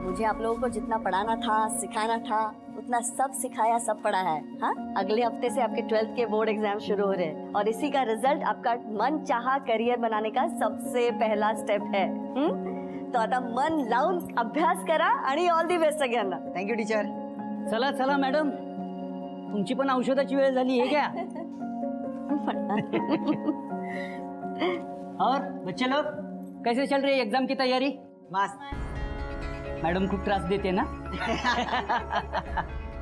मुझे आप लोगों को जितना पढ़ाना था, सिखाना था, उतना सब सिखाया, सब पढ़ा है। हाँ, अगले हफ्ते से आपके 12th के बोर्ड एग्जाम शुरू हो रहे हैं और इसी का रिजल्ट आपका मन चाहा करियर बनाने का सबसे पहला स्टेप है। तो आता मन लावून अभ्यास करा आणि ऑल दी बेस्ट सगळ्यांना। Thank you teacher. चला चला मॅडम, तुमची पण औषधाची वेळ झाली आहे क्या? और बच्चे लोग कैसे चल रही है एग्जाम की तैयारी? मस्त। मैडम खूब त्रास देते ना?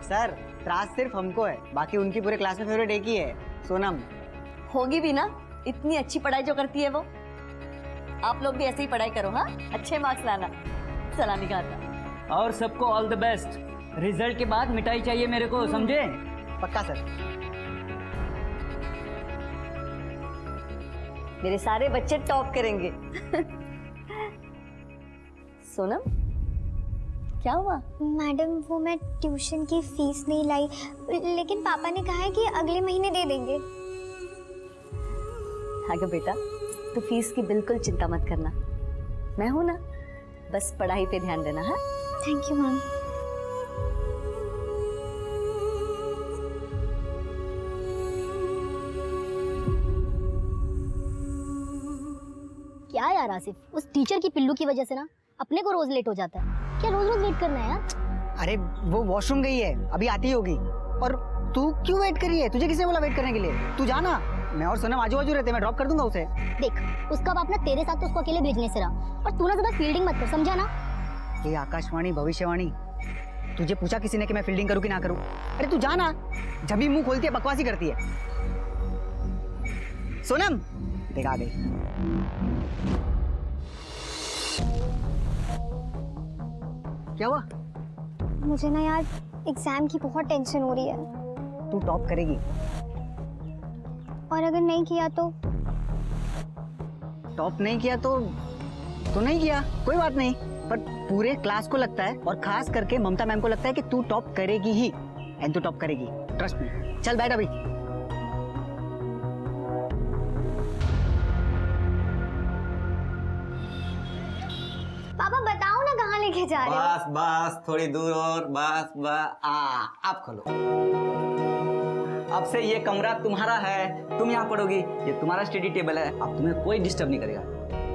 सर त्रास सिर्फ हमको है, बाकी उनकी पूरे क्लास में फेवरेट एक ही है, सोनम। होगी भी ना, इतनी अच्छी पढ़ाई जो करती है वो। आप लोग भी ऐसे ही पढ़ाई करो, हाँ, अच्छे मार्क्स लाना। सलामी खाता। और सबको ऑल द बेस्ट। रिजल्ट के बाद मिठाई चाहिए मेरे को, समझे? पक्का सर। मेरे सारे बच्चे टॉप करेंगे। सोनम, क्या हुआ? मैडम वो मैं ट्यूशन की फीस नहीं लाई, लेकिन पापा ने कहा है कि अगले महीने दे देंगे। हाँ बेटा, तो फीस की बिल्कुल चिंता मत करना, मैं हूं ना, बस पढ़ाई पे ध्यान देना। हाँ, थैंक यू मैम। क्या यार आसिफ, उस टीचर की पिल्लू की वजह से ना अपने को रोज लेट हो जाता है। क्या रोज रोज वेट करना है यार? अरे वो वॉशरूम गई है, अभी आती होगी। और तू क्यों वेट कर रही है? तुझे किसने बोला वेट करने के लिए? तू जाना, मैं और सोनम आजू बाजू रहते, मैं ड्रॉप कर दूंगा उसे। देख, उसका बाप ना तेरे साथ तो उसको अकेले भेजने से रहा, और तू ना ज्यादा फील्डिंग मत कर, समझा ना? ये आकाशवाणी भविष्यवाणी, तुझे पूछा किसी ने कि मैं फील्डिंग करूं कि ना करूं? अरे तू जाना, जब भी मुंह खोलती है बकवासी करती है। सोनम देखा आ गई। क्या हुआ? मुझे ना यार एग्जाम की बहुत टेंशन हो रही है। तू टॉप करेगी। और अगर नहीं किया तो? टॉप नहीं किया तो नहीं किया, कोई बात नहीं। पर पूरे क्लास को लगता है, और खास करके ममता मैम को लगता है कि तू टॉप करेगी ही, एंड तू टॉप करेगी, ट्रस्ट मी। चल बैठ अभी। पापा बताओ ना कहाँ लेके जा रहे हो? बस बस थोड़ी दूर और बस आप खोलो। अब से ये कमरा तुम्हारा है, तुम यहाँ पढ़ोगी, ये तुम्हारा स्टडी टेबल है, अब तुम्हें कोई डिस्टर्ब नहीं करेगा।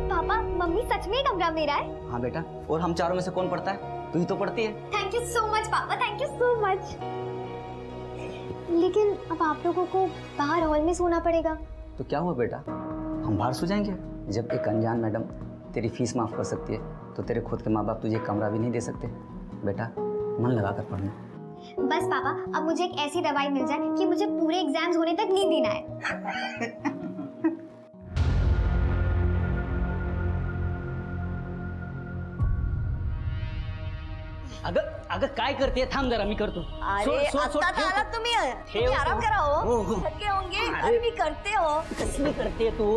पापा मम्मी सच में कमरा मेरा है? हाँ बेटा, और हम चारों में से कौन पढ़ता है? तू ही तो पढ़ती है। थैंक यू सो मच पापा, थैंक यू सो मच। लेकिन अब आप लोगों को बाहर हॉल में सोना पड़ेगा। तो क्या हुआ बेटा, हम बाहर सो जाएंगे? जब एक अनजान मैडम तेरी फीस माफ कर सकती है, तो तेरे खुद के माँ बाप तुझे कमरा भी नहीं दे सकते। बेटा मन लगा कर पढ़ना। बस पापा, अब मुझे एक ऐसी दवाई मिल जाए कि मुझे पूरे एग्जाम्स होने तक नींद ही ना आए। अगं काय करते? थांब जरा, मी करतो। अरे आता आला तुम्ही आराम करा हो, थके होंगे। अरे मी करते हो। कसली करते तू?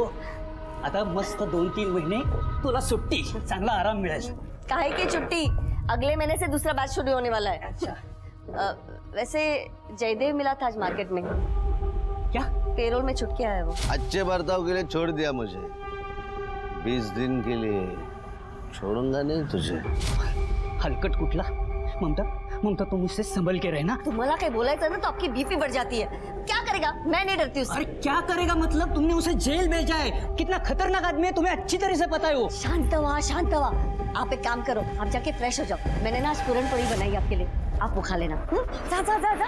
आता मस्त 2-3 महिने तुला सुट्टी, चांगला आराम मिळेल। काहे की छुट्टी, अगले महीने से दूसरा बैच शुरू होने वाला है। अच्छा, वैसे जयदेव मिला था आज मार्केट में। क्या? पेरोल में छुट के आया वो। अच्छे बर्ताव के लिए छोड़ दिया मुझे, 20 दिन के लिए छोड़ूंगा नहीं तुझे। हलकट कुठला? ममता तुम मुझसे संभल के रहना। तुम्हाला काही बोलायचं ना तो आपकी बीपी बढ़ जाती है। क्या करेगा? मैं नहीं डरती उससे। अरे क्या करेगा मतलब? तुमने उसे जेल भेजा है, कितना खतरनाक आदमी है, तुम्हें अच्छी तरह से पता है वो। शांत हुआ। आप एक काम करो, आप जाके फ्रेश हो जाओ। मैंने ना आज पूरन पड़ी बनाई आपके लिए, आप वो खा लेना। जा।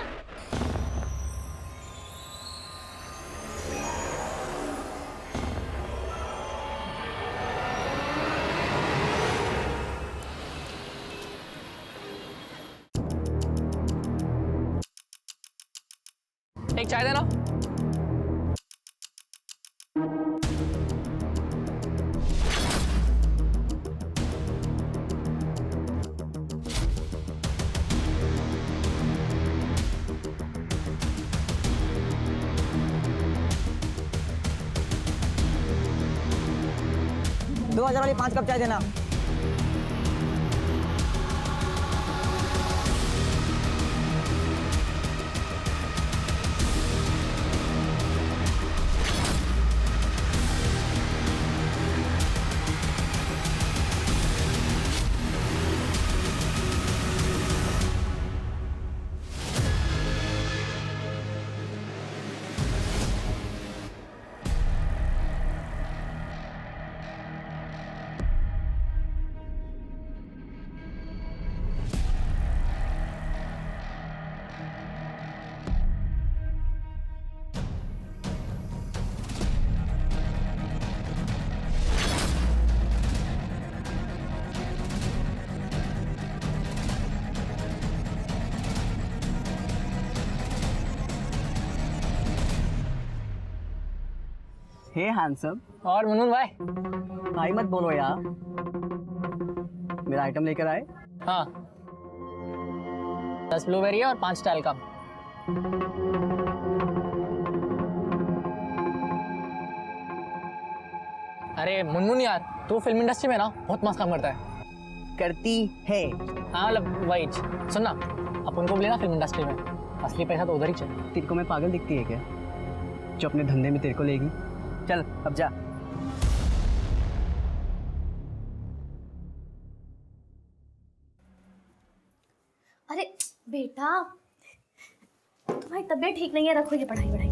एक चाय देना। दो 2000 वाली 5 कप चाय देना। हे हैंडसम। और मुनमुन भाई? भाई मत बोलो यार। मेरा आइटम लेकर आए? हाँ, 10 ब्लूबेरी और 5 टैलकम। अरे मुनमुन यार, तू फिल्म इंडस्ट्री में ना बहुत मस्त काम करता है। करती है। हाँ मतलब वही। सुन ना, अपन को भी लेना फिल्म इंडस्ट्री में, असली पैसा तो उधर ही चाहिए। तेरे को मैं पागल दिखती है क्या जो अपने धंधे में तेरे को लेगी? चल अब जा। अरे बेटा, तुम्हारी तबीयत ठीक नहीं है, रखो ये पढ़ाई वढ़ाई।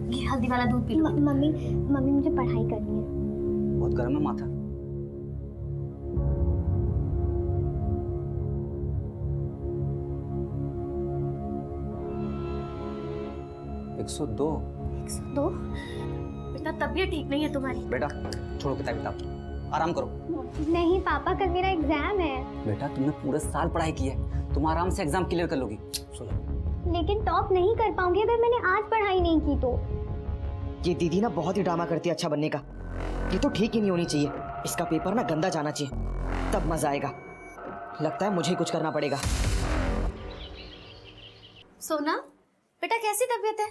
ये हल्दी वाला दूध पी लो। मम्मी मम्मी मुझे पढ़ाई करनी है। बहुत गर्म है माथा। $102। 102? बेटा तबीयत ठीक नहीं है तुम्हारी। बेटा छोड़ो किताब, आराम करो। नहीं पापा, कल मेरा एग्जाम है। बेटा तुमने पूरे साल पढ़ाई की है, तुम आराम से एग्जाम क्लियर कर लोगी। सुनो, लेकिन टॉप नहीं कर पाऊंगी अगर मैंने आज पढ़ाई नहीं की तो। ये दीदी ना बहुत ही ड्रामा करती है अच्छा बनने का। ये तो ठीक ही नहीं होनी चाहिए। इसका पेपर ना गंदा जाना चाहिए, तब मजा आएगा। लगता है मुझे ही कुछ करना पड़ेगा। सोना बेटा कैसी तबीयत है?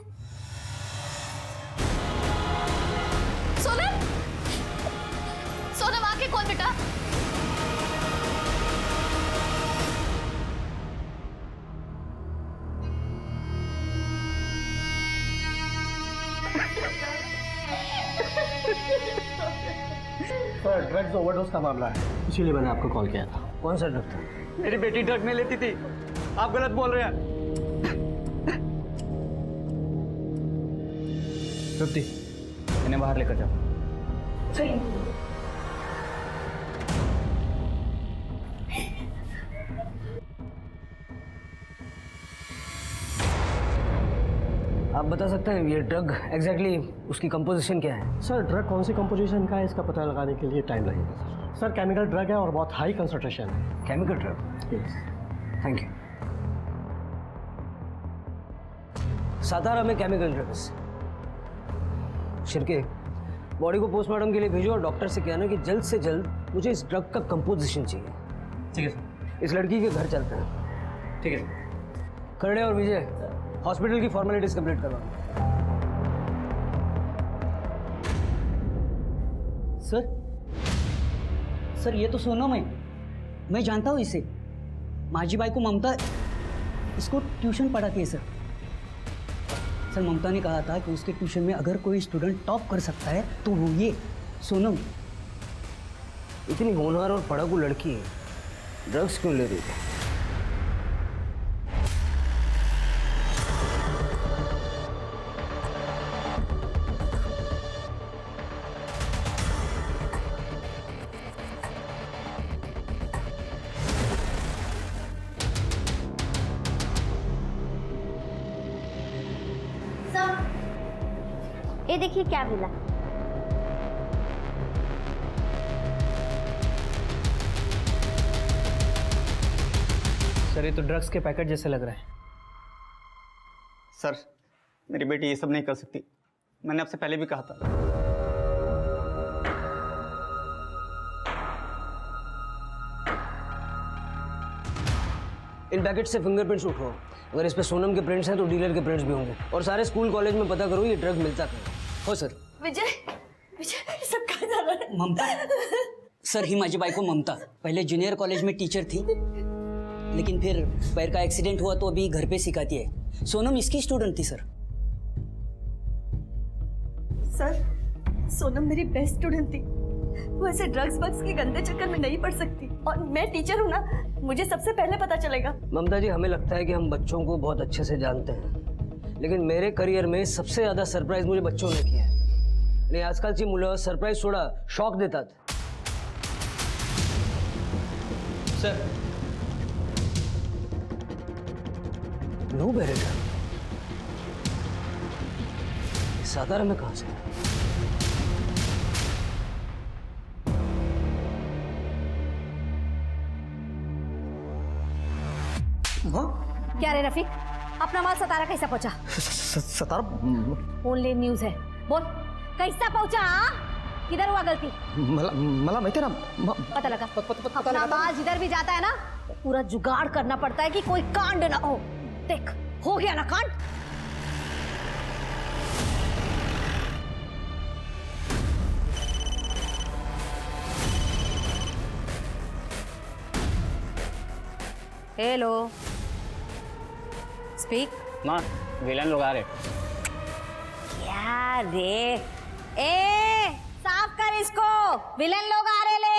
सोनम, सोनम आके कौन बेटा? सर ड्रग्स ओवरडोज का मामला है, इसीलिए मैंने आपको कॉल किया था। कौन सा ड्रग था? मेरी बेटी ड्रग नहीं लेती थी, आप गलत बोल रहे हैं। तृप्ति, इन्हें बाहर लेकर जाओ। आप बता सकते हैं ये ड्रग एग्जैक्टली उसकी कंपोजिशन क्या है? सर ड्रग कौन सी कंपोजिशन का है इसका पता लगाने के लिए टाइम लगेगा सर। केमिकल ड्रग है और बहुत हाई कंसंट्रेशन है। Chemical drug? Thank you. Satara में केमिकल ड्रग्स। शिरके, बॉडी को पोस्टमार्टम के लिए भेजो और डॉक्टर से कहना कि जल्द से जल्द मुझे इस ड्रग का कंपोजिशन चाहिए। ठीक है सर। इस लड़की के घर चलते हैं। ठीक है सर। खरड़े और विजय हॉस्पिटल की फॉर्मेलिटीज कंप्लीट करवाओ। सर ये तो सोनम है, मैं जानता हूँ इसे। माझी बाई को ममता इसको ट्यूशन पढ़ाती है सर। ममता ने कहा था कि उसके ट्यूशन में अगर कोई स्टूडेंट टॉप कर सकता है तो वो ये सोनम। इतनी होनहार और पढ़ाकू लड़की है, ड्रग्स क्यों ले रही थी? ये देखिए क्या मिला। सर ये तो ड्रग्स के पैकेट जैसे लग रहे हैं। सर मेरी बेटी ये सब नहीं कर सकती, मैंने आपसे पहले भी कहा था। इन पैकेट से फिंगरप्रिंट्स उठाओ। अगर इस पे सोनम के प्रिंट्स हैं तो डीलर के प्रिंट्स भी होंगे। और सारे स्कूल कॉलेज में पता करो ये ड्रग मिलता कहाँ हो। सर विजय, विजय सब कहाँ जा रहा है? ममता सर, ही माझी बाई को ममता पहले जूनियर कॉलेज में टीचर थी, लेकिन फिर पैर का एक्सीडेंट हुआ तो अभी घर पे सिखाती है। सोनम इसकी स्टूडेंट थी सर। सर सोनम मेरी बेस्ट स्टूडेंट थी, वो ऐसे ड्रग्स वग्स के गंदे चक्कर में नहीं पड़ सकती। और मैं टीचर हूँ ना, मुझे सबसे पहले पता चलेगा। ममता जी, हमें लगता है कि हम बच्चों को बहुत अच्छे से जानते हैं, लेकिन मेरे करियर में सबसे ज्यादा सरप्राइज मुझे बच्चों ने किया है। आणि आजकालची मुलं सरप्राईज सोडा शॉक देतात। सर नो बेरेटा, सातारा में कहाँ से? क्या रे रफीक, अपना माल सतारा कैसा पहुंचा? सतारा ओनली न्यूज है, बोल कैसा पहुंचा? हाँ? किधर हुआ गलती? मला माहिती आहे ना पता लगा। अपना माल जिधर भी जाता है ना, पूरा जुगाड़ करना पड़ता है कि कोई कांड ना हो। देख, हो गया ना कांड। Hello, speak. माँ विलन लोग आ रहे। क्या रे? ए, साफ कर इसको, विलन लोग आ रहे ले।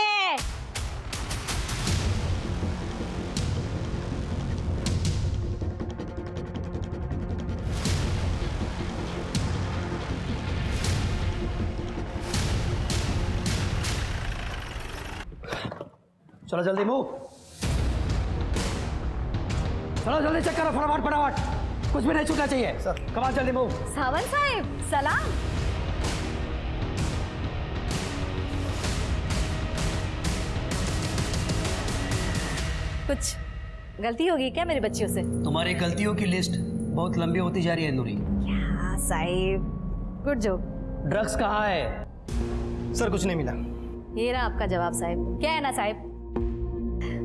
चलो जल्दी मूव, चलो जल्दी चेक करो फटाफट फटाफट, कुछ भी नहीं छूटना चाहिए सर। कमाल, जल्दी मूव। सावंत साहब, सलाम। कुछ गलती होगी क्या मेरी बच्चियों से? तुम्हारी गलतियों की लिस्ट बहुत लंबी होती जा रही है नूरी। क्या साहिब, गुड जॉब। ड्रग्स कहाँ है? सर कुछ नहीं मिला। ये रहा आपका जवाब साहिब। क्या है ना साहिब,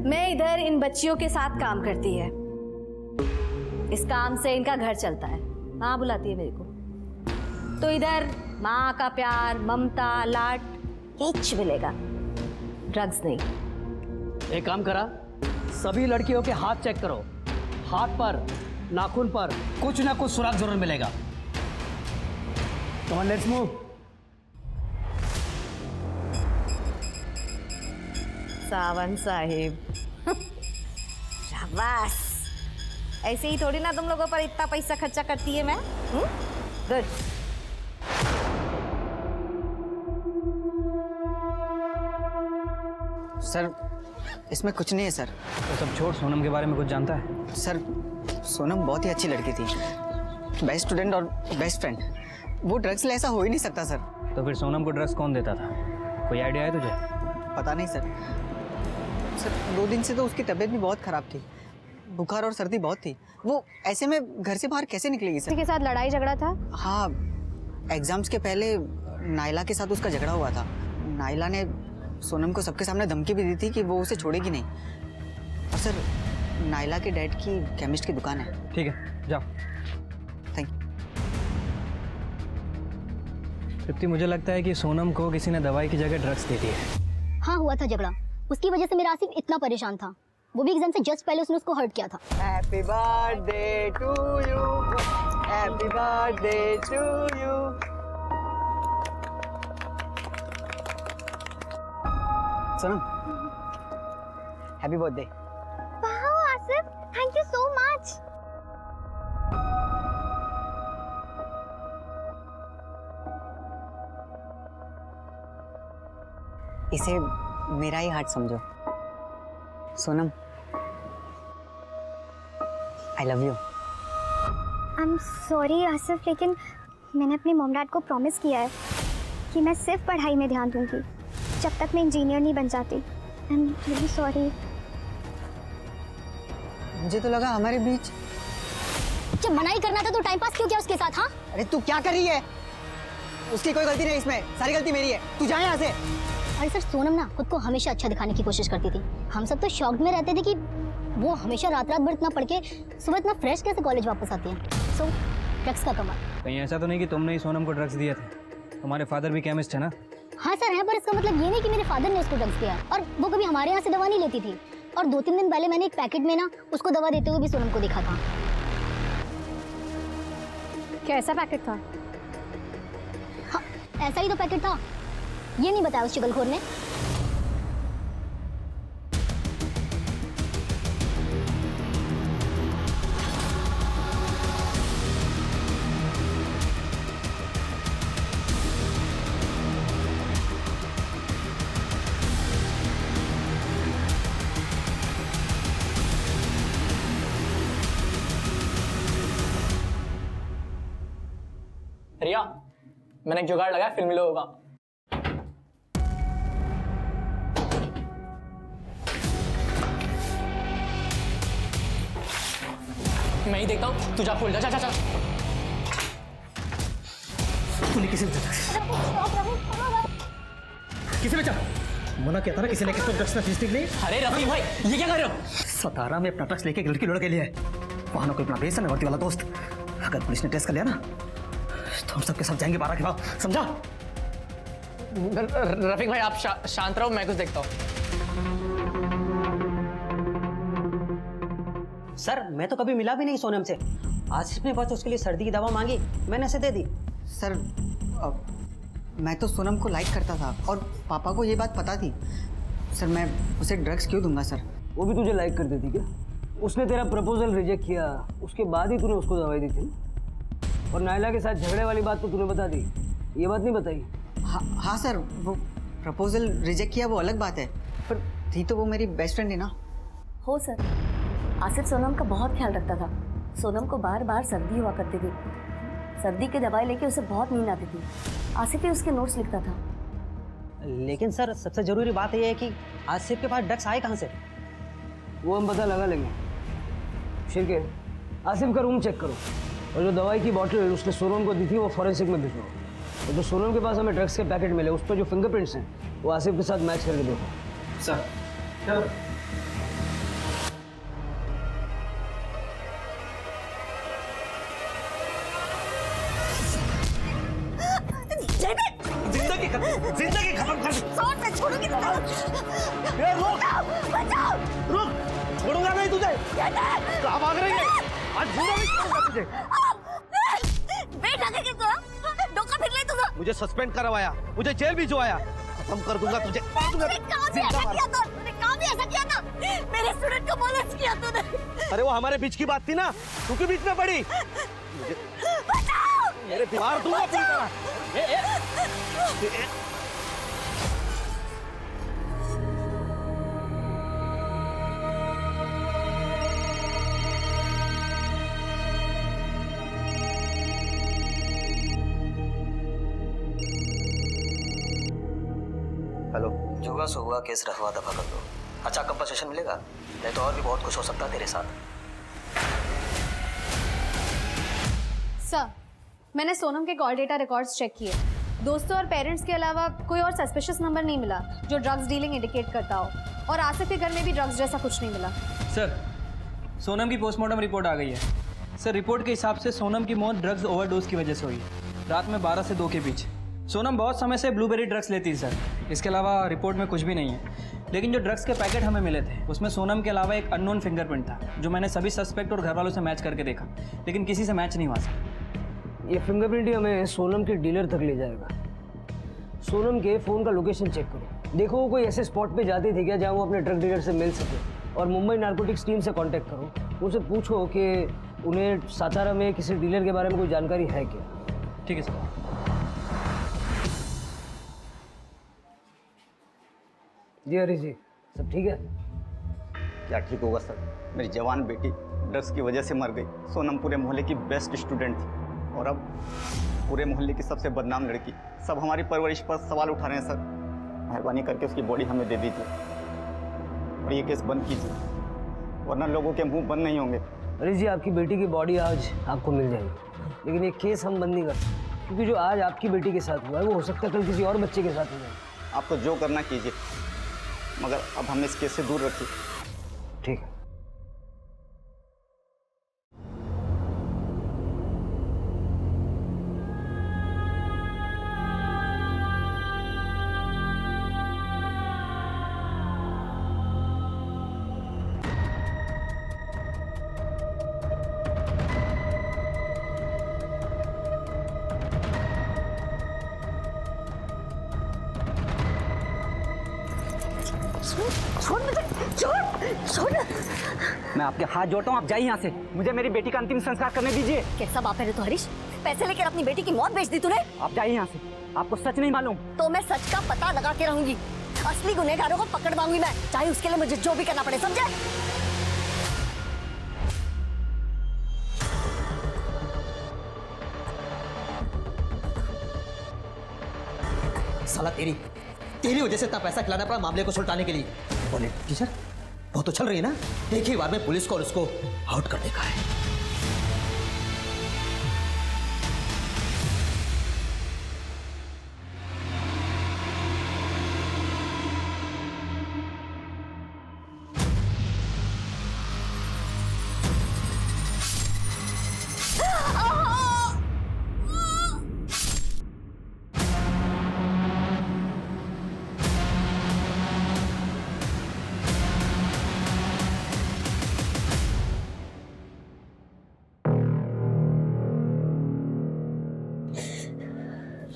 मैं इधर इन बच्चियों के साथ काम करती है, इस काम से इनका घर चलता है। माँ बुलाती है मेरे को, तो इधर माँ का प्यार, ममता, लाड कुछ मिलेगा, ड्रग्स नहीं। एक काम करा, सभी लड़कियों के हाथ चेक करो, हाथ पर, नाखून पर कुछ ना कुछ सुराग जरूर मिलेगा। Come on, let's move. Sawant Sahib, शाबाश। ऐसे ही थोड़ी ना तुम लोगों पर इतना पैसा खर्चा करती है मैं। गुड। सर इसमें कुछ नहीं है सर। तो सब छोड़, सोनम के बारे में कुछ जानता है? सर सोनम बहुत ही अच्छी लड़की थी, बेस्ट स्टूडेंट और बेस्ट फ्रेंड। वो ड्रग्स ले ऐसा हो ही नहीं सकता सर। तो फिर सोनम को ड्रग्स कौन देता था? कोई आइडिया है तुझे? पता नहीं सर। सर 2 दिन से तो उसकी तबीयत भी बहुत ख़राब थी, बुखार और सर्दी बहुत थी। वो ऐसे में घर से बाहर कैसे निकलेगी सर? के साथ लड़ाई झगड़ा था? हाँ, एग्जाम्स के पहले नाइला के साथ उसका झगड़ा हुआ था। नाइला ने सोनम को सबके सामने धमकी भी दी थी कि वो उसे छोड़ेगी नहीं। और सर नाइला के डैड की केमिस्ट की दुकान है। ठीक है, जाओ। Thank you. तृप्ति, मुझे लगता है कि सोनम को किसी ने दवाई की जगह ड्रग्स दे दी है। हाँ, हुआ था झगड़ा, उसकी वजह से मेरा आसिफ इतना परेशान था। वो भी एग्जाम से जस्ट पहले उसने उसको हर्ट किया था। Happy birthday to you, happy birthday to you. Sonam, happy birthday. Wow Asif, thank you so much. इसे मेरा ही हार्ट समझो। Sonam, I love you. I am sorry Asif, लेकिन मैंने अपने मॉम डैड को प्रॉमिस किया है कि मैं सिर्फ पढ़ाई में ध्यान दूंगी जब तक मैं इंजीनियर नहीं बन जाती। I am really sorry. मुझे तो लगा हमारे बीच। जब मना ही करना था तो टाइम पास क्यों किया उसके साथ? हाँ, अरे तू क्या कर रही है? उसकी कोई गलती नहीं, इसमें सारी गलती मेरी है। तू जा यहाँ से। अरे सर, सोनम ना खुद को हमेशा अच्छा दिखाने की कोशिश करती थी। हम सब तो शॉक्ड में रहते थे कि वो हमेशा रात रात भर इतना पढ़ के सुबह इतना फ्रेश कैसे कॉलेज वापस आती है। सो ड्रग्स का कमाल। कहीं ऐसा तो नहीं कि तुमने ही सोनम को ड्रग्स दिए थे? तुम्हारे फादर भी केमिस्ट है ना? हाँ सर है, पर इसका मतलब ये नहीं कि मेरे फादर ने उसको ड्रग्स दिया। और वो कभी हमारे यहाँ से दवा नहीं लेती थी। और 2-3 दिन पहले मैंने एक पैकेट में ना उसको दवा देते हुए भी सोनम को देखा था। कैसा पैकेट था? हाँ, ऐसा ही तो पैकेट था। ये नहीं बताया उस चुगलखोर ने। रिया, मैंने एक जुगाड़ लगाया फिल्मी लोगों का। मैं ही देखता हूँ, तू जा खोल, जा जा जा जा। तूने किसी ने किसी में मना किया था ना किसी ने किसी ड्रग्स में फीस नहीं। अरे रफीक भाई ये क्या कर रहे हो? सतारा में अपना ड्रग्स लेके एक लड़की लड़के लिया है, वहां ना कोई अपना बेसन वर्ती वाला दोस्त। अगर पुलिस ने टेस्ट कर लिया ना तो हम सबके सब जाएंगे 12 के बाद, समझा? रफीक भाई आप शांत रहो, मैं कुछ देखता हूँ। सर मैं तो कभी मिला भी नहीं सोनम से। आसिफ ने बस उसके लिए सर्दी की दवा मांगी, मैंने ऐसे दे दी। सर मैं तो सोनम को लाइक करता था और पापा को ये बात पता थी। सर मैं उसे ड्रग्स क्यों दूंगा सर? वो भी तुझे लाइक करती थी क्या? उसने तेरा प्रपोजल रिजेक्ट किया, उसके बाद ही तूने उसको दवाई दी थी ना? और नायला के साथ झगड़े वाली बात तो तूने बता दी, ये बात नहीं बताई? हाँ सर, वो प्रपोजल रिजेक्ट किया वो अलग बात है, पर थी तो वो मेरी बेस्ट फ्रेंड है ना। हो सर, आसिफ सोनम का बहुत ख्याल रखता था। सोनम को बार बार सर्दी हुआ करती थी, सर्दी की दवाई लेके उसे बहुत नींद आती थी। आसिफ ही उसके नोट्स लिखता था। लेकिन सर सबसे जरूरी बात यह है कि आसिफ के पास ड्रग्स आए कहाँ से? वो हम पता लगा लेंगे। शिरके, आसिफ का रूम चेक करो और जो दवाई की बॉटल उसने सोनम को दी थी वो फॉरेंसिक में भिजवाओ। और जो सोनम के पास हमें ड्रग्स के पैकेट मिले उस पर जो फिंगरप्रिंट्स हैं वो आसिफ के साथ मैच करके देखो। सर चलो। जिंदगी खत्म कर सोच मैं छोड़ूंगी तुझे। रुक, छोड़ूंगा नहीं तुझे। कहाँ भाग रही है? आज जिंदा नहीं छोड़ूंगा तुझे। बेटा के तो डोका फिर ले तुझे। मुझे सस्पेंड करवाया, मुझे जेल भिजवाया, खत्म कर दूंगा तुझे। तूने काम भी ऐसा किया था, मेरे स्टूडेंट को मोलेस्ट किया तूने। अरे वो हमारे बीच की बात थी ना, तू क्यों बीच में पड़ी? मेरे मार दूंगा पूरी तरह। हेलो, जो हुआ सो हुआ, केस रखवा दफा कर दो। अच्छा कंपनसेशन मिलेगा, नहीं तो और भी बहुत कुछ हो सकता है तेरे साथ। सर, मैंने सोनम के कॉल डेटा रिकॉर्ड्स चेक किए। दोस्तों और पेरेंट्स के अलावा कोई और सस्पिशियस नंबर नहीं मिला जो ड्रग्स डीलिंग इंडिकेट करता हो, और आसिफ के घर में भी ड्रग्स जैसा कुछ नहीं मिला। सर, सोनम की पोस्टमार्टम रिपोर्ट आ गई है। सर, रिपोर्ट के हिसाब से सोनम की मौत ड्रग्स ओवरडोज की वजह से हुई है, रात में 12 से 2 के बीच। सोनम बहुत समय से ब्लूबेरी ड्रग्स लेती है सर, इसके अलावा रिपोर्ट में कुछ भी नहीं है। लेकिन जो ड्रग्स के पैकेट हमें मिले थे उसमें सोनम के अलावा एक अननोन फिंगरप्रिंट था, जो मैंने सभी सस्पेक्ट और घर वालों से मैच करके देखा, लेकिन किसी से मैच नहीं हुआ सर। ये फिंगरप्रिंट ही हमें सोनम के डीलर तक ले जाएगा। सोनम के फ़ोन का लोकेशन चेक करो, देखो वो कोई ऐसे स्पॉट पे जाती थी क्या जहाँ वो अपने ड्रग डीलर से मिल सके। और मुंबई नारकोटिक्स टीम से कांटेक्ट करो, उनसे पूछो कि उन्हें सातारा में किसी डीलर के बारे में कोई जानकारी है क्या। ठीक है सर। जी हरी जी, सब ठीक है? क्या ठीक होगा सर, मेरी जवान बेटी ड्रग्स की वजह से मर गई। सोनम पूरे मोहल्ले की बेस्ट स्टूडेंट थी और अब पूरे मोहल्ले की सबसे बदनाम लड़की। सब हमारी परवरिश पर सवाल उठा रहे हैं सर। मेहरबानी करके उसकी बॉडी हमें दे दीजिए और ये केस बंद कीजिए, वरना लोगों के मुंह बंद नहीं होंगे। हरी जी, आपकी बेटी की बॉडी आज आपको मिल जाएगी, लेकिन ये केस हम बंद नहीं कर सकते, क्योंकि जो आज आपकी बेटी के साथ हुआ है वो हो सकता है कल किसी और बच्चे के साथ हो जाए। आप तो जो करना कीजिए, मगर अब हमें इस केस से दूर रखिए। ठीक है। मैं आपके हाथ जोड़ता हूँ, आप जाइए यहाँ से। मुझे मेरी बेटी का अंतिम संस्कार करने दीजिए। कैसा बाप है रे तो हरीश, पैसे लेकर अपनी बेटी की मौत बेच दी तूने। आप जाइए यहाँ से, आपको सच नहीं मालूम। तो मैं सच का पता लगा के रहूंगी, असली गुनहगारों को पकड़वाऊंगी मैं, चाहे उसके लिए मुझे जो भी करना पड़े, समझे? साला तेरी वजह से इतना पैसा खिलाना पड़ा मामले को सुलटाने के लिए। बोले टीचर, वो तो चल रही है ना, एक ही बार में पुलिस को और उसको आउट कर देगा है।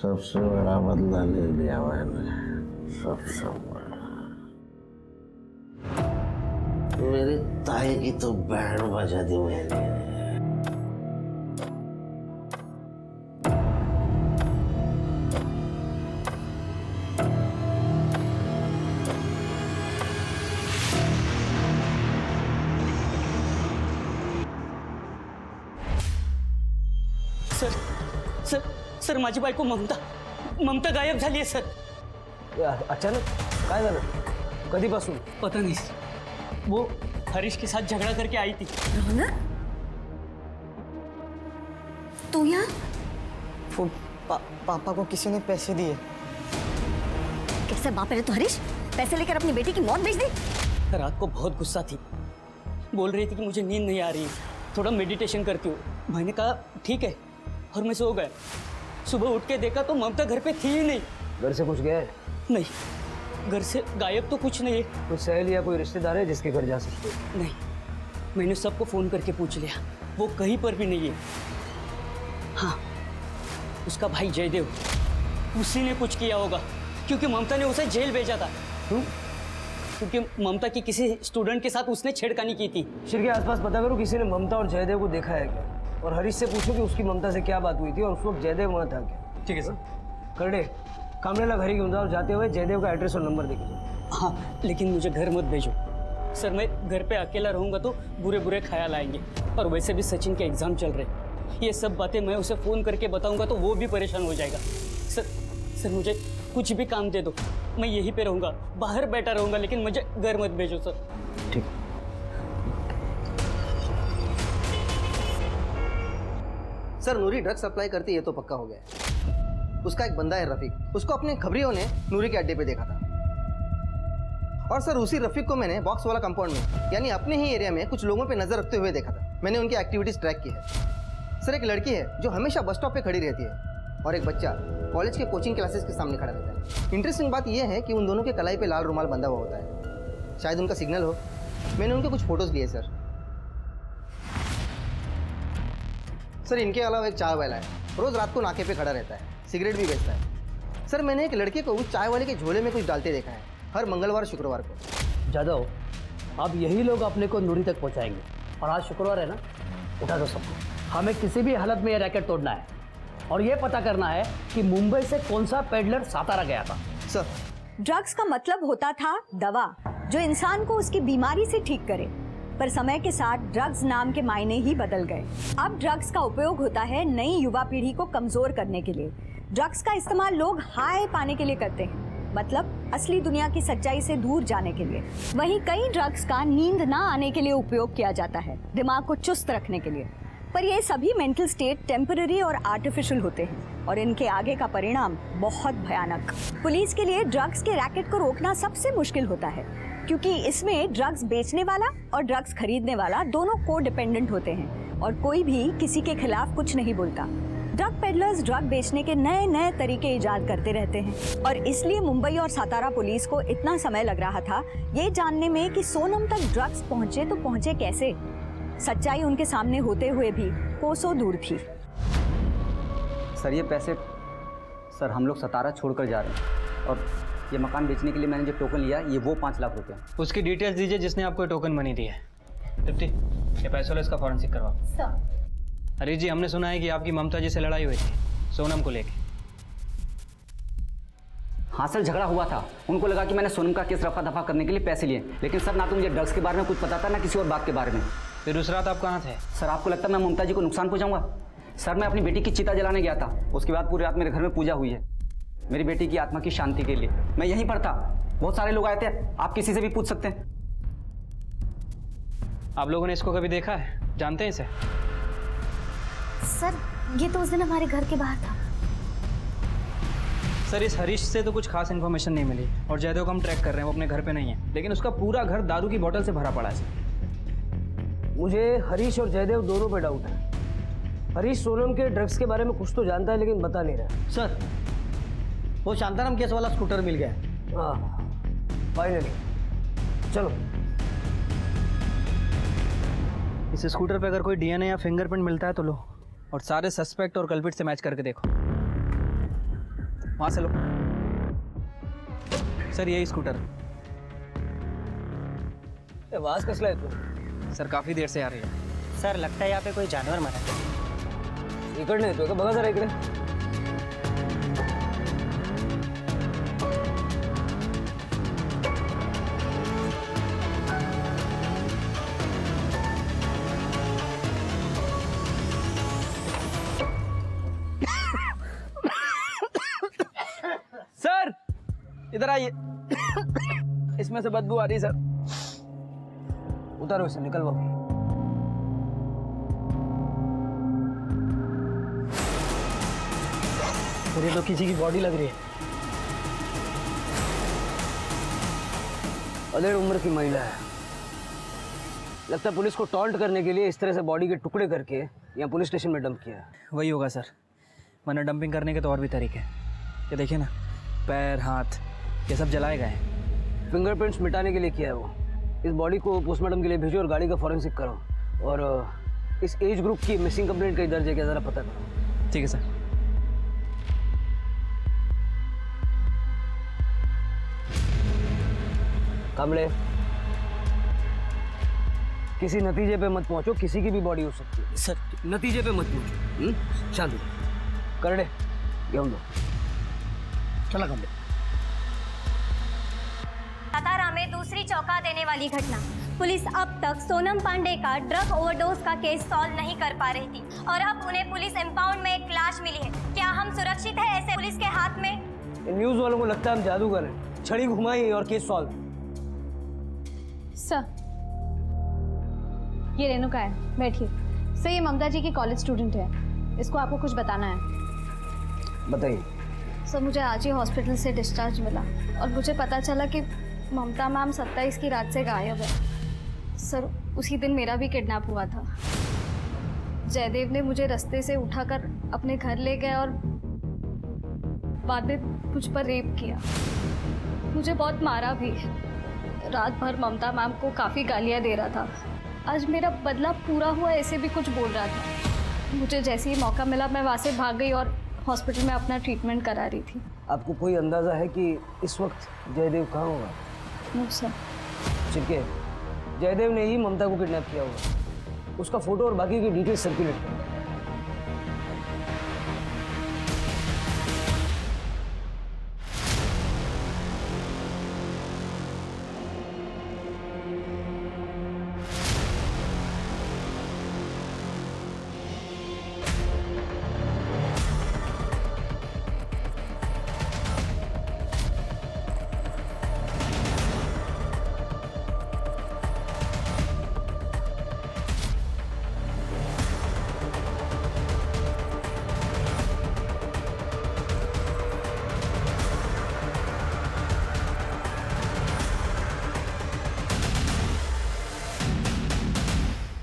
सबसे बड़ा बदला ले लिया मैंने, सबसे बड़ा। मेरी ताई की तो बैंड बजा दी मैंने। सर सर सर माझी बायको ममता गायब झाली आहे सर। अचानक काय झालं? कधीपासून? पता नहीं, वो हरीश के साथ झगड़ा करके आई थी। तू यहाँ? वो पापा को किसी ने पैसे दिए। कैसे बाप है रे तू हरीश? पैसे लेकर अपनी बेटी की मौत भेज दी? रात को बहुत गुस्सा थी, बोल रही थी कि मुझे नींद नहीं आ रही, थोड़ा मेडिटेशन करती हूँ। मैंने कहा ठीक है और मैं सो गया। सुबह उठ के देखा तो ममता घर पे थी ही नहीं। घर से कुछ गया है? नहीं, घर से गायब तो कुछ नहीं है। कोई सहेली या कोई रिश्तेदार है जिसके घर जा सकते हो? नहीं, मैंने सबको फोन करके पूछ लिया, वो कहीं पर भी नहीं है। हाँ, उसका भाई जयदेव, उसी ने कुछ किया होगा, क्योंकि ममता ने उसे जेल भेजा था। क्योंकि ममता की किसी स्टूडेंट के साथ उसने छेड़खानी की थी। शिर के आसपास पता करो किसी ने ममता और जयदेव को देखा है क्या, और हरीश से पूछो कि उसकी ममता से क्या बात हुई थी और उस वक्त जयदेव वहाँ था क्या। ठीक है सर। करडे, कामरेला घर ही घेऊन जाओ और जाते हुए जयदेव का एड्रेस और नंबर देखिए। हाँ, लेकिन मुझे घर मत भेजो सर। मैं घर पे अकेला रहूंगा तो बुरे बुरे ख्याल आएंगे, और वैसे भी सचिन के एग्जाम चल रहे हैं। ये सब बातें मैं उसे फ़ोन करके बताऊंगा तो वो भी परेशान हो जाएगा। सर मुझे कुछ भी काम दे दो, मैं यहीं पे रहूंगा, बाहर बैठा रहूंगा, लेकिन मुझे घर मत भेजो सर। ठीक। सर नूरी ड्रग सप्लाई करती है तो पक्का हो गया है। उसका एक बंदा है रफीक, उसको अपने खबरियों ने नूरी के अड्डे पे देखा था। और सर उसी रफीक को मैंने बॉक्स वाला कंपाउंड में, यानी अपने ही एरिया में कुछ लोगों पे नजर रखते हुए देखा था। मैंने उनकी एक्टिविटीज ट्रैक की है। सर एक लड़की है जो हमेशा बस स्टॉप पे खड़ी रहती है, और एक बच्चा कॉलेज के कोचिंग क्लासेस के सामने खड़ा रहता है। इंटरेस्टिंग बात यह है कि उन दोनों के कलाई पे लाल रुमाल बंधा हुआ होता है, शायद उनका सिग्नल हो। मैंने उनके कुछ फोटोज लिए सर। सर इनके अलावा एक चाय वाला है, रोज रात को नाके पे खड़ा रहता है, सिगरेट भी बेचता है। सर मैंने एक लड़के को उस चाय वाले के झोले में कुछ डालते देखा है, हर मंगलवार शुक्रवार को। जादव, अब यही लोग अपने को नूरी तक पहुंचाएंगे, और आज शुक्रवार है ना, उठा दो सबको। हमें किसी भी हालत में ये रैकेट तोड़ना है, और ये पता करना है कि मुंबई से कौन सा पेडलर सातारा गया था। सर ड्रग्स का मतलब होता था दवा, जो इंसान को उसकी बीमारी से ठीक करे, पर समय के साथ ड्रग्स नाम के मायने ही बदल गए। अब ड्रग्स का उपयोग होता है नई युवा पीढ़ी को कमजोर करने के लिए। ड्रग्स का इस्तेमाल लोग हाई पाने के लिए करते हैं, मतलब असली दुनिया की सच्चाई से दूर जाने के लिए। वहीं कई ड्रग्स का नींद ना आने के लिए उपयोग किया जाता है, दिमाग को चुस्त रखने के लिए। पर ये सभी मेंटल स्टेट टेम्पररी और आर्टिफिशियल होते हैं, और इनके आगे का परिणाम बहुत भयानक। पुलिस के लिए ड्रग्स के रैकेट को रोकना सबसे मुश्किल होता है, क्योंकि इसमें ड्रग्स बेचने वाला और ड्रग्स खरीदने वाला दोनों को डिपेंडेंट होते हैं, और कोई भी किसी के खिलाफ कुछ नहीं बोलता। ड्रग पेडलर्स ड्रग बेचने के नए नए तरीके इजाद करते रहते हैं, और इसलिए मुंबई और सातारा पुलिस को इतना समय लग रहा था ये जानने में कि सोनम तक ड्रग्स पहुंचे तो पहुंचे कैसे। सच्चाई उनके सामने होते हुए भी कोसों दूर थी। सर ये पैसे, सर हम लोग सतारा छोड़कर जा रहे हैं, और ये मकान बेचने के लिए मैंने जो टोकन लिया ये वो 5 लाख रुपया। उसकी डिटेल्स दीजिए जिसने आपको टोकन मनी दी है। तृप्ति, ये पैसों वाला इसका फॉरेंसिक करवाओ। सर। हरीश जी, हमने सुना है कि आपकी ममता जी से लड़ाई हुई थी सोनम को लेके। हाँ सर, झगड़ा हुआ था। उनको लगा कि मैंने सोनम का केस रफा दफा करने के लिए पैसे लिए, लेकिन सर ना तो मुझे ड्रग्स के बारे में कुछ पता था ना किसी और बात के बारे में। फिर उस रात आप कहाँ थे? सर आपको लगता है मैं ममता जी को नुकसान पहुँचाऊंगा? सर मैं अपनी बेटी की चिता जलाने गया था, उसके बाद पूरी रात मेरे घर में पूजा हुई है मेरी बेटी की आत्मा की शांति के लिए। मैं यहीं पर था, बहुत सारे लोग आए थे, आप किसी से भी पूछ सकते हैं। आप लोगों ने इसको कभी देखा है, जानते हैं इसे? सर ये तो उस दिन हमारे घर के बाहर था। सर इस हरीश से तो कुछ खास इन्फॉर्मेशन नहीं मिली, और जयदेव को हम ट्रैक कर रहे हैं, वो अपने घर पे नहीं है, लेकिन उसका पूरा घर दारू की बोतल से भरा पड़ा है। मुझे हरीश और जयदेव दोनों पे डाउट है। हरीश सोनम के ड्रग्स के बारे में कुछ तो जानता है लेकिन बता नहीं रहा। सर वो शांताराम केस वाला स्कूटर मिल गया है। हाँ फाइनली, चलो। इस स्कूटर पे अगर कोई डीएनए या फिंगरप्रिंट मिलता है तो लो, और सारे सस्पेक्ट और कल्पिट से मैच करके देखो। वहाँ से लो। सर यही स्कूटर। आवाज कसला येतो? सर काफ़ी देर से आ रही है। सर लगता है यहाँ पे कोई जानवर मरा है। इकडे येतोय का? बघा जरा इकडे। सर इधर आइए। इसमें से बदबू आ रही है सर। उतारो इसे, निकलवाओ। और ये तो किसी की बॉडी लग रही है। अधेड़ उम्र की महिला है। लगता है पुलिस को टॉन्ट करने के लिए इस तरह से बॉडी के टुकड़े करके यहाँ पुलिस स्टेशन में डंप किया है। वही होगा सर, वरना डंपिंग करने के तो और भी तरीके हैं। ये देखिए ना, पैर हाथ ये सब जलाए गए हैं। फिंगरप्रिंट्स मिटाने के लिए किया है वो। इस बॉडी को पोस्टमार्टम के लिए भेजो और गाड़ी का फॉरेंसिक करो। और इस एज ग्रुप की मिसिंग कंप्लेंट कई दर्ज है क्या ज़रा पता करो। ठीक है सर। कामले, किसी नतीजे पे मत पहुंचो, किसी की भी बॉडी हो सकती है। सर नतीजे पे मत पहुंचो। शांत हो, कर दे, घेऊन दो। चला कामले। सातारा में दूसरी चौंका देने वाली घटना। पुलिस अब तक सोनम पांडे का ड्रग ओवरडोज का केस सॉल्व नहीं कर पा रही थी और अब उन्हें पुलिस इंपाउंड में एक लाश मिली है। क्या हम सुरक्षित हैं ऐसे पुलिस के हाथ में? न्यूज वालों को लगता है हम जादूगर हैं। छड़ी घुमाई और केस सॉल्व। सर ये रेणुका है, बैठिए। सर ये ममता जी की कॉलेज स्टूडेंट है, इसको आपको कुछ बताना है। बताइए। सर मुझे आज ही हॉस्पिटल से डिस्चार्ज मिला और मुझे पता चला कि ममता मैम 27 की रात से गायब है। सर उसी दिन मेरा भी किडनैप हुआ था। जयदेव ने मुझे रास्ते से उठाकर अपने घर ले गए और बाद में मुझ पर रेप किया। मुझे बहुत मारा भी। रात भर ममता मैम को काफ़ी गालियाँ दे रहा था। आज मेरा बदला पूरा हुआ ऐसे भी कुछ बोल रहा था। मुझे जैसे ही मौका मिला मैं वहाँ से भाग गई और हॉस्पिटल में अपना ट्रीटमेंट करा रही थी। आपको कोई अंदाजा है कि इस वक्त जयदेव कहाँ होगा? No sir. ठीक है, जयदेव ने ही ममता को किडनैप किया होगा। उसका फोटो और बाकी की डिटेल्स सर्कुलेट करें।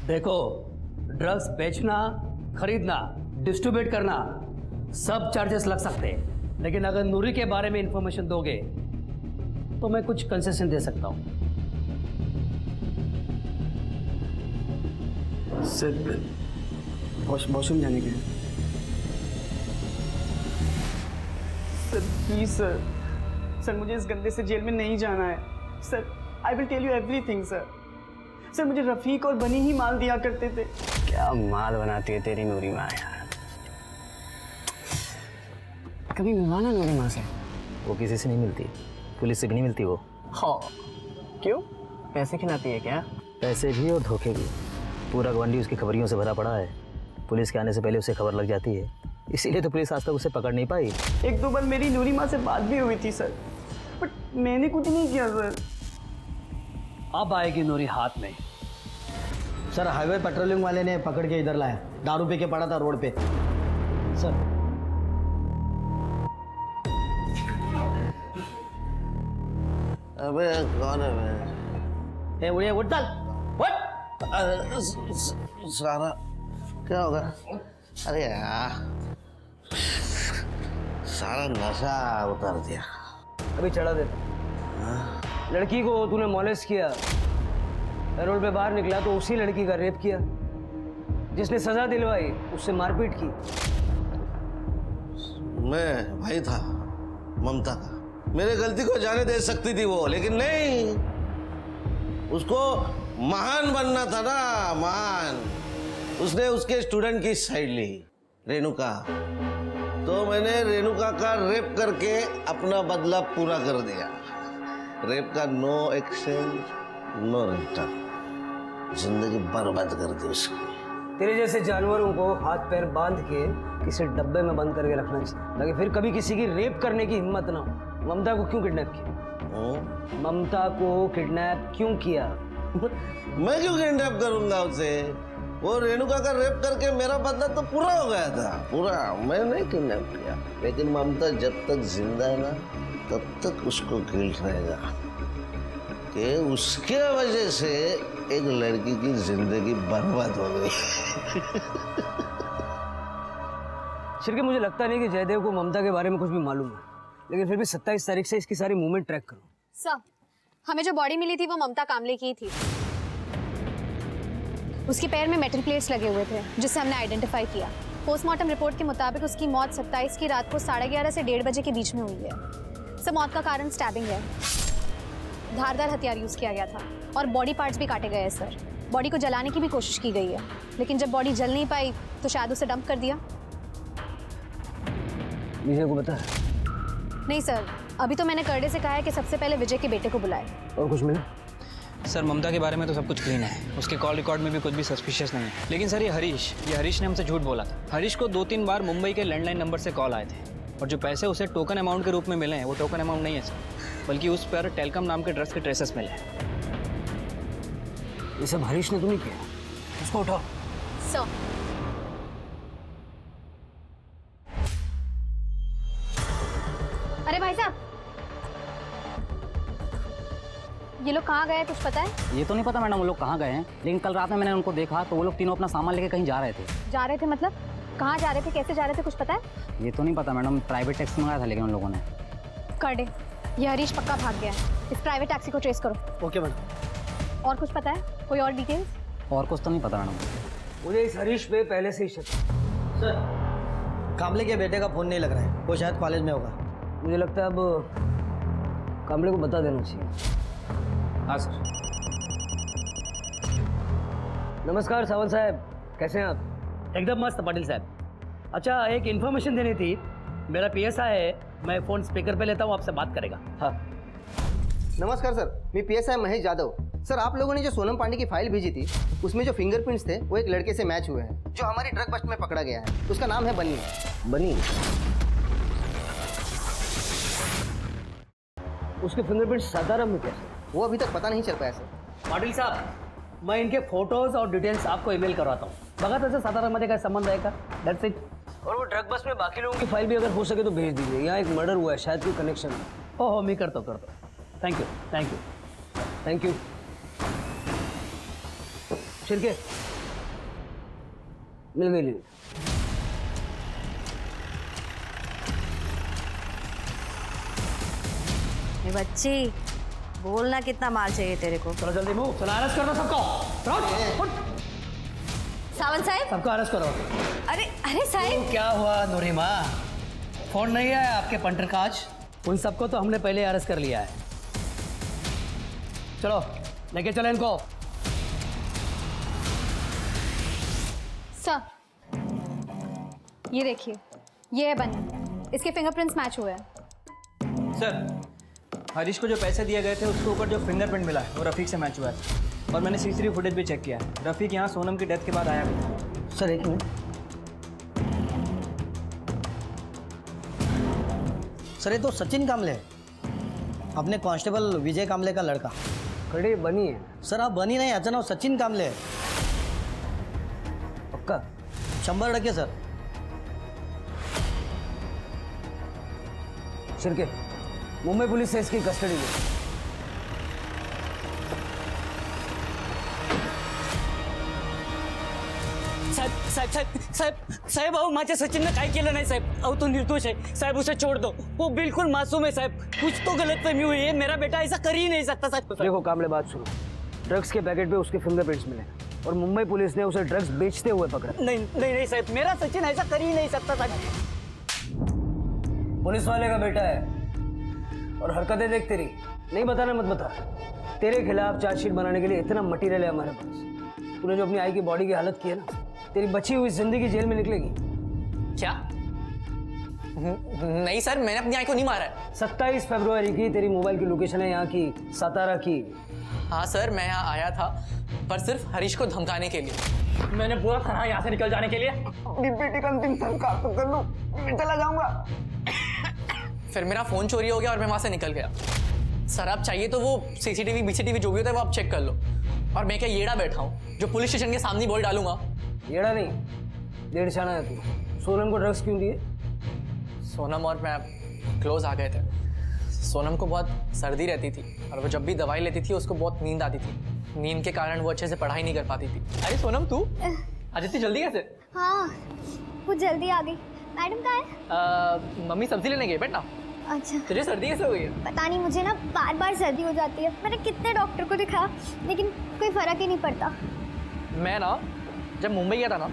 देखो, ड्रग्स बेचना, खरीदना, डिस्ट्रीब्यूट करना सब चार्जेस लग सकते हैं, लेकिन अगर नूरी के बारे में इंफॉर्मेशन दोगे तो मैं कुछ कंसेशन दे सकता हूँ। सर वॉशरूम जाने के। सर प्लीज सर मुझे इस गंदे से जेल में नहीं जाना है। Sir I will tell you everything sir मुझे रफीक और बनी ही माल दिया करते थे। क्या माल बनाती है तेरी नूरी माँ यार। कभी मिलवाना नूरी माँ से। वो किसी से नहीं मिलती, पुलिस से भी नहीं मिलती वो। हाँ क्यों? पैसे खिलाती है क्या? पैसे भी और धोखे भी। पूरा गवंडी उसकी खबरियों से भरा पड़ा है। पुलिस के आने से पहले उसे खबर लग जाती है, इसीलिए तो पुलिस आज तक उसे पकड़ नहीं पाई। एक दो बार मेरी नूरी माँ से बात भी हुई थी सर, बट मैंने कुछ नहीं किया सर। अब आएगी नूरी हाथ में। सर हाईवे पेट्रोलिंग वाले ने पकड़ के इधर लाया, दारू पी के पड़ा था रोड पे। सर अबे कौन है मैं? उड़े उठ चल उठ। सारा क्या होगा? अरे यार सारा नशा उतार दिया। अभी चढ़ा देता। लड़की को तूने मॉलेस्ट किया, पैरोल पे बाहर निकला तो उसी लड़की का रेप किया। जिसने सजा दिलवाई उससे मारपीट की। मैं भाई था, ममता का। मेरे गलती को जाने दे सकती थी वो, लेकिन नहीं, उसको महान बनना था ना, महान। उसने उसके स्टूडेंट की साइड ली, रेणुका। तो मैंने रेणुका का रेप करके अपना बदला पूरा कर दिया। रेप का नो एक्सचेंज नो रिटर्न, जिंदगी बर्बाद कर दी उसकी। तेरे जैसे जानवरों को हाथ पैर बांध के किसी डब्बे में बंद करके रखना चाहिए, ताकि फिर कभी किसी की रेप करने की हिम्मत ना हो। ममता को क्यों किडनैप किया? ममता को किडनैप क्यों किया? मैं क्यों किडनैप करूंगा उसे? वो रेणुका का रेप करके मेरा बदला तो पूरा हो गया था, पूरा। मैं नहीं किडनैप किया, लेकिन ममता जब तक जिंदा है ना, तब तक उसको गिल्ट रहेगा कि उसके वजह से एक लड़की की जिंदगी बर्बाद हो गई। शिरके, मुझे लगता नहीं कि जयदेव को ममता के बारे में कुछ भी मालूम है, लेकिन फिर भी 27 तारीख से इसकी सारी मूवमेंट ट्रैक करो। सर, हमें जो बॉडी मिली थी वो ममता कामले की थी। उसके पैर में मेटल प्लेट्स लगे हुए थे, जिससे हमने आइडेंटिफाई किया। पोस्टमार्टम रिपोर्ट के मुताबिक उसकी मौत 27 की रात को 11:30 से 1:30 बजे के बीच में हुई है। सब मौत का कारण स्टैबिंग है। धारदार हथियार यूज किया गया था और बॉडी पार्ट्स भी काटे गए हैं सर। बॉडी को जलाने की भी कोशिश की गई है, लेकिन जब बॉडी जल नहीं पाई तो शायद उसे डंप कर दिया। विजय को बता? नहीं सर, अभी तो मैंने करडे से कहा है कि सबसे पहले विजय के बेटे को बुलाए। और कुछ मिला? सर, ममता के बारे में तो सब कुछ क्लीन है, उसके कॉल रिकॉर्ड में भी कुछ भी सस्पिशियस नहीं है। लेकिन सर ये हरीश ने हमसे झूठ बोला था। हरीश को 2-3 बार मुंबई के लैंडलाइन नंबर से कॉल आए थे, और जो पैसे उसे टोकन अमाउंट के रूप में मिले हैं वो टोकन अमाउंट नहीं है सर, बल्कि उस पर टेलकम नाम के ड्रग्स के ट्रेसेस मिले हैं। ये सब हरीश ने तो नहीं किया? उसको उठाओ। सर, अरे भाई साहब, ये लोग कहाँ गए कुछ पता है? ये तो नहीं पता मैडम वो लोग कहाँ गए हैं, लेकिन कल रात में मैंने उनको देखा तो वो लोग तीनों अपना सामान लेके कहीं जा रहे थे। जा रहे थे मतलब? कहाँ जा रहे थे, कैसे जा रहे थे, कुछ पता है? ये तो नहीं पता मैडम, प्राइवेट टैक्सी मंगाया था लेकिन उन लोगों ने। करडे, ये हरीश पक्का भाग गया है। इस प्राइवेट टैक्सी को ट्रेस करो। Okay madam. और कुछ पता है? कोई और डिटेल्स? और कुछ तो नहीं पता मैडम। मुझे इस हरीश पे पहले से ही शक। सर, कामले के बेटे का फोन नहीं लग रहा है, वो शायद कॉलेज में होगा। मुझे लगता है अब कामले को बता देना चाहिए। हाँ सर। नमस्कार सावंत साहब, कैसे हैं आप? एकदम मस्त पाटिल साहब। अच्छा, एक इन्फॉर्मेशन देनी थी। मेरा PSI है, मैं फ़ोन स्पीकर पे लेता हूँ, आपसे बात करेगा। हाँ। नमस्कार सर, मैं PSI महेश यादव। सर, आप लोगों ने जो सोनम पांडे की फाइल भेजी थी, उसमें जो फिंगरप्रिंट्स थे वो एक लड़के से मैच हुए हैं, जो हमारी ड्रग बस्ट में पकड़ा गया है। उसका नाम है बनी। बनी? उसके फिंगरप्रिंट्स साधारण में कैसे? वो अभी तक पता नहीं चल पाया सर। पाटिल साहब, मैं इनके फोटोज और डिटेल्स आपको ईमेल करवाता हूँ। बघा तसं सातारामध्ये काय संबंध आहे का? That's it. और वो ड्रग बस में बाकी लोगों की फाइल भी अगर हो सके तो भेज दीजिए। यहाँ एक मर्डर हुआ है, शायद कोई कनेक्शन है। हो, मी करतो। Thank you. Thank you. Shirke, मिल गई लीड। बच्ची, बोलना कितना माल चाहिए तेरे को? चलो जल्दी मूव, चलो अरेस्ट कर दो सबको। सावंत साहब, सबको अरेस्ट करो। अरे साहब, क्या हुआ नूरिमा? फोन नहीं आया आपके पंटर का आज? उन सबको तो हमने पहले अरेस्ट कर लिया है। चलो लेके चलो इनको। सर, ये देखिए, ये है बनी। इसके फिंगरप्रिंट्स मैच हुए हैं। सर, हरीश को जो पैसे दिए गए थे उसके ऊपर जो फिंगरप्रिंट मिला है वो रफ़ीक से मैच हुआ है, और मैंने CCTV फुटेज भी चेक किया है। रफ़ीक यहाँ सोनम की डेथ के बाद आया था। सर एक मिनट। सर, ये तो सचिन कामले है, अपने कांस्टेबल विजय कामले का लड़का। खड़े बनी है? सर, आप बनी नहीं, याचं नाव सचिन कामले है। पक्का? 100% सर। शिरके, मुंबई पुलिस से इसकी कस्टडी में। साहेब अहो, माझ्या सचिननं काय केलं नाही साहेब। अहो, तो निर्दोष है साहेब, उसे छोड़ दो, वो बिल्कुल मासूम है साहेब। कुछ तो गलतफहमी हुई है, मेरा बेटा ऐसा कर ही नहीं सकता साहब। देखो कामले, बात सुनो। ड्रग्स के पैकेट पे उसके फिंगरप्रिंट्स मिले और मुंबई पुलिस ने उसे ड्रग्स बेचते हुए पकड़ा। नहीं साहब, मेरा सचिन ऐसा कर ही नहीं सकता साहब। पुलिस वाले का बेटा है, और हरकतें देख तेरी, नहीं बताना मत बता। तेरे खिलाफ चार्जशीट बनाने के लिए इतना मटेरियल है हमारे पास। तूने जो अपनी आई की बॉडी की हालत की है ना, तेरी बची हुई जिंदगी जेल में निकलेगी। क्या? नहीं सर, मैंने अपनी आई को नहीं मारा है। 27 फरवरी की तेरी मोबाइल की लोकेशन है यहाँ की, सातारा की। हाँ सर, मैं यहाँ आया था पर सिर्फ हरीश को धमकाने के लिए। मैंने पूरा था यहाँ से निकल जाने के लिए। बेटे का अंतिम संस्कार तो कर लो, मैं चला जाऊंगा। फिर मेरा फोन चोरी हो गया और मैं वहां से निकल गया। सर आप चाहिए तो वो सीसीटीवी बीसीटीवी जो भी होता है वो आप चेक कर लो। और मैं क्या येड़ा बैठा हूँ जो पुलिस स्टेशन के सामने बोल डालूंगा? येड़ा नहीं, डेढ़ शाना है तू। सोनम को ड्रग्स क्यों दिए? सोनम और मैं क्लोज आ गए थे। सोनम को बहुत सर्दी रहती थी और वो जब भी दवाई लेती थी उसको बहुत नींद आती थी। नींद के कारण वो अच्छे से पढ़ाई नहीं कर पाती थी। अरे सोनम तू आज इतनी जल्दी कैसे? हाँ वो जल्दी आ गई। मैडम कहाँ है? मम्मी सब्जी लेने गई, बैठना। अच्छा तुझे सर्दी कैसे हो गई है? पता नहीं, मुझे ना बार बार सर्दी हो जाती है। मैंने कितने डॉक्टर को दिखाया लेकिन कोई फर्क ही नहीं पड़ता। मैं ना जब मुंबई गया था ना,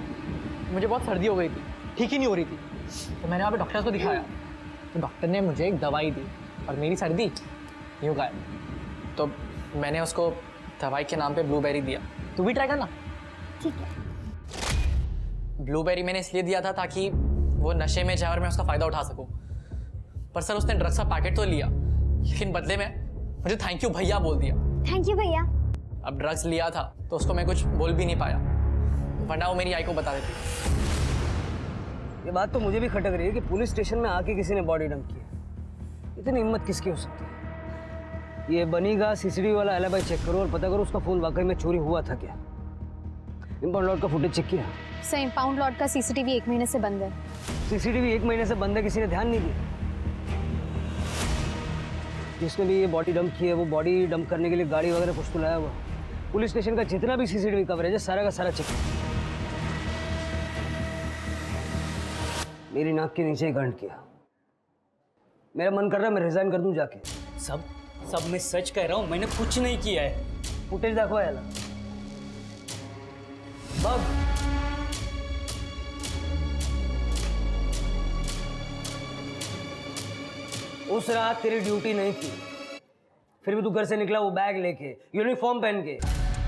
मुझे बहुत सर्दी हो गई थी, ठीक ही नहीं हो रही थी। तो मैंने वहाँ पे डॉक्टर को दिखाया तो डॉक्टर ने मुझे एक दवाई दी और मेरी सर्दी यूँ गायब। तो मैंने उसको दवाई के नाम पे ब्लूबेरी दिया। तू भी ट्राई करना। ठीक है। ब्लूबेरी मैंने इसलिए दिया था ताकि वो नशे में जाए और मैं उसका फ़ायदा उठा सकूं। पर सर उसने ड्रग्स का पैकेट तो लिया लेकिन बदले में मुझे थैंक यू भैया बोल दिया। थैंक यू भैया। अब ड्रग्स लिया था तो उसको मैं कुछ बोल भी नहीं पाया, वरना वो मेरी आई को बता देती। ये बात तो मुझे भी खटक रही है कि पुलिस स्टेशन में आके किसी ने बॉडी डंप की है। इतनी हिम्मत किसकी हो सकती है? ये बनीगा सीसीटीवी वाला एलिबाई चेक करो और पता करो उसका फोन वाकई में चोरी हुआ था क्या। इंपाउंड लॉट का फुटेज चेक किया? सर इंपाउंड लॉट का सीसीटीवी 1 महीने से बंद है। सीसीटीवी 1 महीने से बंद है, किसी ने ध्यान नहीं दिया? जिसने भी ये बॉडी डंप की है वो बॉडी डंप करने के लिए गाड़ी वगैरह कुछ तो लाया हुआ। पुलिस स्टेशन का जितना भी सीसीटीवी कवरेज है सारा का सारा चेक। मेरी नाक के नीचे ही गांठ किया। मेरा मन कर रहा है मैं रिजाइन कर दूं जाके। सब मैं सच कह रहा हूँ, मैंने कुछ नहीं किया है। फुटेज देखो यार। बग उस रात तेरी ड्यूटी नहीं थी, फिर भी तू घर से निकला वो बैग लेके, यूनिफॉर्म पहन के,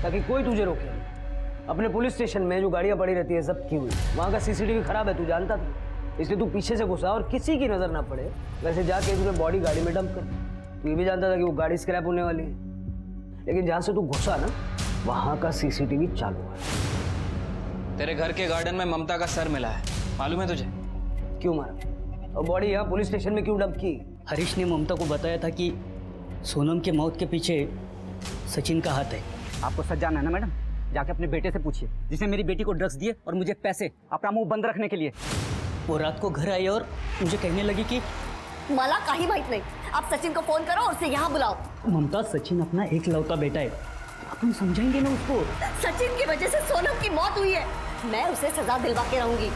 ताकि कोई तुझे रोके नहीं। अपने पुलिस स्टेशन में जो गाड़ियां पड़ी रहती है जब्त की हुई, वहां का सीसीटीवी खराब है, तू जानता था, इसलिए तू पीछे से घुसा और किसी की नजर ना पड़े वैसे जाके तूने बॉडी गाड़ी में डंप कर। तू ये भी जानता था कि वो गाड़ी स्क्रैप होने वाली है, लेकिन जहां से तू घुसा ना वहां का सीसीटीवी चालू है। तेरे घर के गार्डन में ममता का सर मिला है, मालूम है तुझे? क्यों मारा? और बॉडी यहाँ पुलिस स्टेशन में क्यों डंप की? हरीश ने ममता को बताया था कि सोनम के मौत के पीछे सचिन का हाथ है। आपको सच जानना है ना मैडम? जाके अपने बेटे से पूछिए जिसने मेरी बेटी को ड्रग्स दिए और मुझे पैसे अपना मुंह बंद रखने के लिए। वो रात को घर आई और मुझे कहने लगी कि मला काही माहित नहीं, आप सचिन को फोन करो और उसे यहाँ बुलाओ। ममता सचिन अपना एक लौता बेटा है, अपन समझाएंगे ना उसको। सचिन की वजह से सोनम की मौत हुई है, मैं उसे सजा दिलवा के रहूंगी।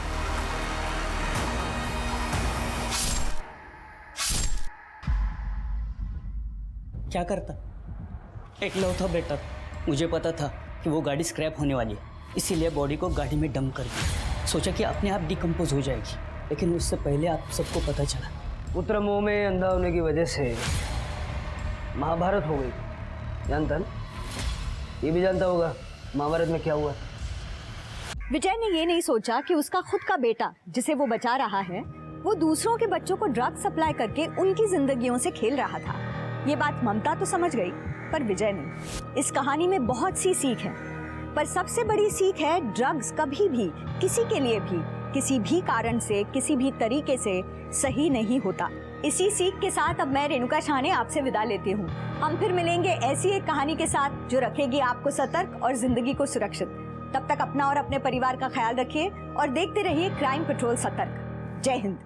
क्या करता? एक लौता बेटा, मुझे पता था कि वो गाड़ी स्क्रैप होने वाली है, इसीलिए बॉडी को गाड़ी में डंप कर दिया। सोचा कि अपने आप डिकम्पोज हो जाएगी, लेकिन उससे पहले आप सबको पता चला। पुत्र मुंह में अंधा होने की वजह से महाभारत हो गई, जानता ना? ये भी जानता होगा महाभारत में क्या हुआ। विजय ने ये नहीं सोचा कि उसका खुद का बेटा जिसे वो बचा रहा है वो दूसरों के बच्चों को ड्रग्स सप्लाई करके उनकी जिंदगियों से खेल रहा था। ये बात ममता तो समझ गई पर विजय नहीं। इस कहानी में बहुत सी सीख है, पर सबसे बड़ी सीख है ड्रग्स कभी भी किसी के लिए भी किसी भी कारण से किसी भी तरीके से सही नहीं होता। इसी सीख के साथ अब मैं रेणुका शाने आपसे विदा लेती हूँ। हम फिर मिलेंगे ऐसी एक कहानी के साथ जो रखेगी आपको सतर्क और जिंदगी को सुरक्षित। तब तक अपना और अपने परिवार का ख्याल रखिए और देखते रहिए क्राइम पेट्रोल सतर्क। जय हिंद।